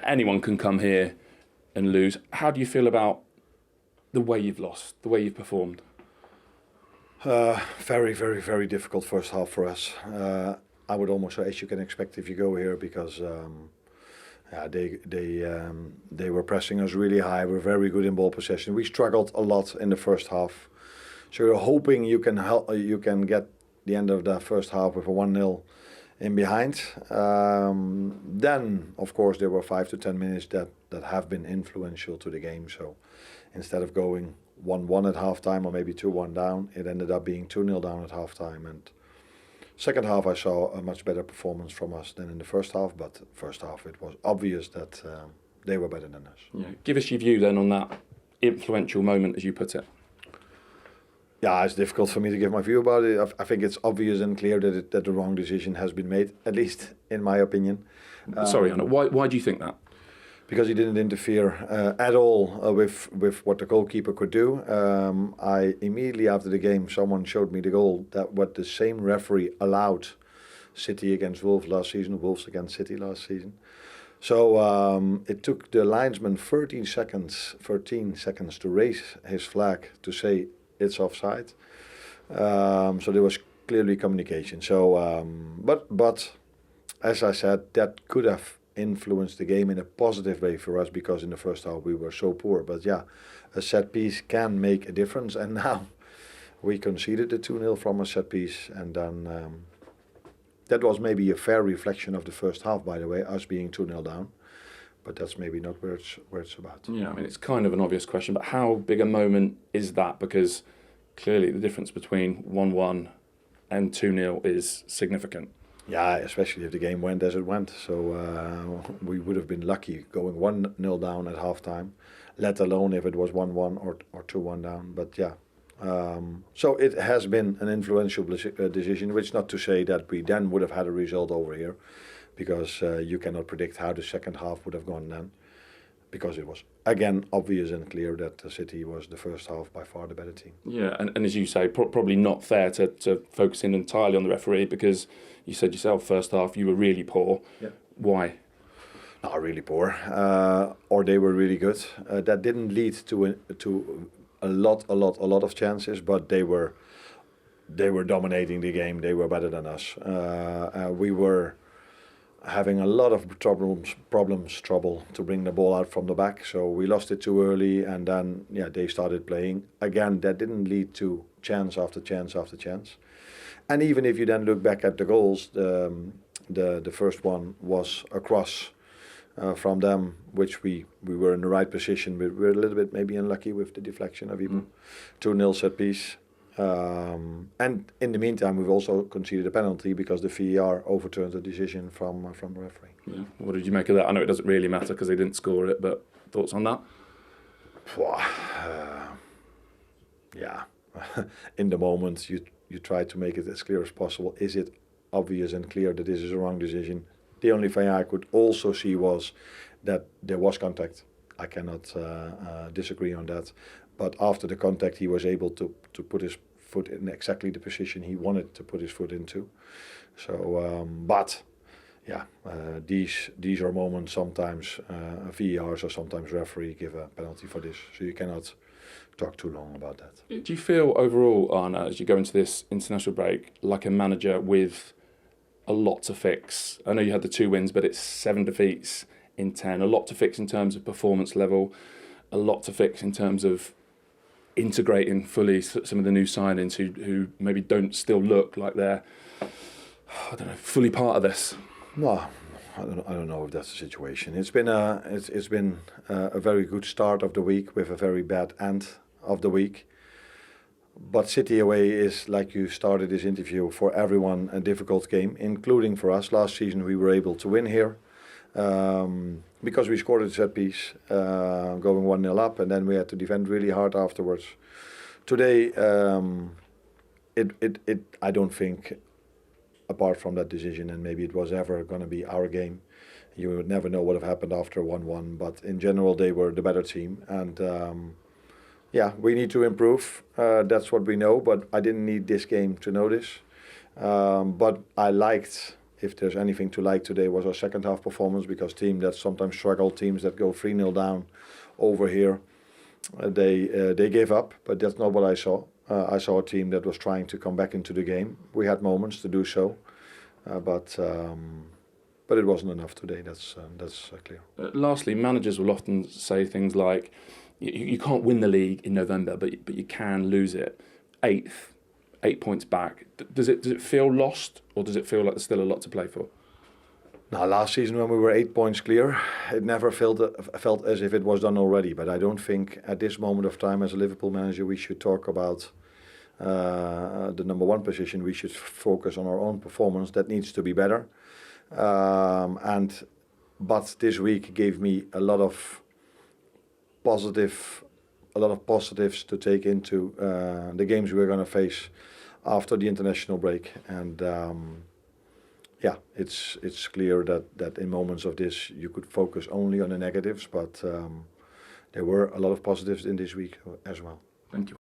anyone can come here and lose. How do you feel about the way you've lost, the way you've performed? Very, very, very difficult first half for us. I would almost say, as you can expect if you go here, because they were pressing us really high. We're very good in ball possession. We struggled a lot in the first half, so you're hoping you can get the end of the first half with a 1-0 in behind. Then, of course, there were 5 to 10 minutes that have been influential to the game. So instead of going 1-1 at halftime or maybe 2-1 down, it ended up being 2-0 down at halftime. And second half, I saw a much better performance from us than in the first half. But first half, it was obvious that they were better than us. Yeah. Give us your view then on that influential moment, as you put it. Yeah, it's difficult for me to give my view about it. I think it's obvious and clear that the wrong decision has been made, at least in my opinion. Sorry, Arne, why do you think that? Because he didn't interfere at all with what the goalkeeper could do. I immediately after the game, someone showed me the goal that what the same referee allowed City against Wolves last season, Wolves against City last season. So it took the linesman 13 seconds to raise his flag to say it's offside. So there was clearly communication. So, but as I said, that could have influenced the game in a positive way for us, because in the first half we were so poor. But yeah, a set piece can make a difference, and now we conceded the 2-0 from a set piece, and then that was maybe a fair reflection of the first half, by the way, us being 2-0 down. But that's maybe not where it's about. Yeah, I mean, it's kind of an obvious question, but how big a moment is that? Because clearly the difference between 1-1 and 2-0 is significant. Yeah, especially if the game went as it went. So we would have been lucky going 1-0 down at halftime, let alone if it was 1-1 or 2-1 down. But yeah, so it has been an influential decision, which not to say that we then would have had a result over here, because you cannot predict how the second half would have gone then, because it was, again, obvious and clear that the City was the first half by far the better team. Yeah, and as you say, probably not fair to focus in entirely on the referee, because you said yourself, first half, you were really poor. Yeah. Why? Not really poor, or they were really good. That didn't lead to a lot of chances, but they were dominating the game. They were better than us. We were having a lot of trouble to bring the ball out from the back. So we lost it too early, and then they started playing. Again, that didn't lead to chance after chance after chance. And even if you then look back at the goals, the first one was a cross from them, which we were in the right position. We were a little bit maybe unlucky with the deflection of Ibu. 2-0 set piece. And in the meantime, we've also conceded a penalty because the VAR overturned the decision from the referee. Yeah. What did you make of that? I know it doesn't really matter because they didn't score it, but thoughts on that? Yeah, in the moment you try to make it as clear as possible. Is it obvious and clear that this is a wrong decision? The only thing I could also see was that there was contact. I cannot disagree on that. But after the contact, he was able to put his foot in exactly the position he wanted to put his foot into. So, these are moments sometimes VARs or sometimes referee give a penalty for this. So you cannot talk too long about that. Do you feel overall, Arne, as you go into this international break, like a manager with a lot to fix? I know you had the 2 wins, but it's 7 defeats in 10. A lot to fix in terms of performance level, a lot to fix in terms of integrating fully some of the new signings who maybe don't still look like they're, I don't know, fully part of this. No, I don't know if that's the situation. It's been a very good start of the week with a very bad end of the week. But City away is, like you started this interview, for everyone a difficult game, including for us. Last season we were able to win here. Because we scored a set piece, going 1-0 up, and then we had to defend really hard afterwards. Today, I don't think, apart from that decision, and maybe it was ever going to be our game, you would never know what have happened after 1-1. But in general, they were the better team, and we need to improve. That's what we know. But I didn't need this game to know this. But I liked if there's anything to like today was our second half performance, because teams that sometimes struggle, teams that go 3-0 down over here, they gave up, but that's not what I saw. I saw a team that was trying to come back into the game. We had moments to do so, but it wasn't enough today. That's clear. Lastly, managers will often say things like, you can't win the league in November, but you can lose it. 8 points back. Does it feel lost, or does it feel like there's still a lot to play for? Now, last season when we were 8 points clear, it never felt as if it was done already. But I don't think at this moment of time, as a Liverpool manager, we should talk about the number one position. We should focus on our own performance. That needs to be better. But this week gave me a lot of positives to take into the games we're going to face after the international break. And yeah, it's clear that in moments of this you could focus only on the negatives, but there were a lot of positives in this week as well. Thank you.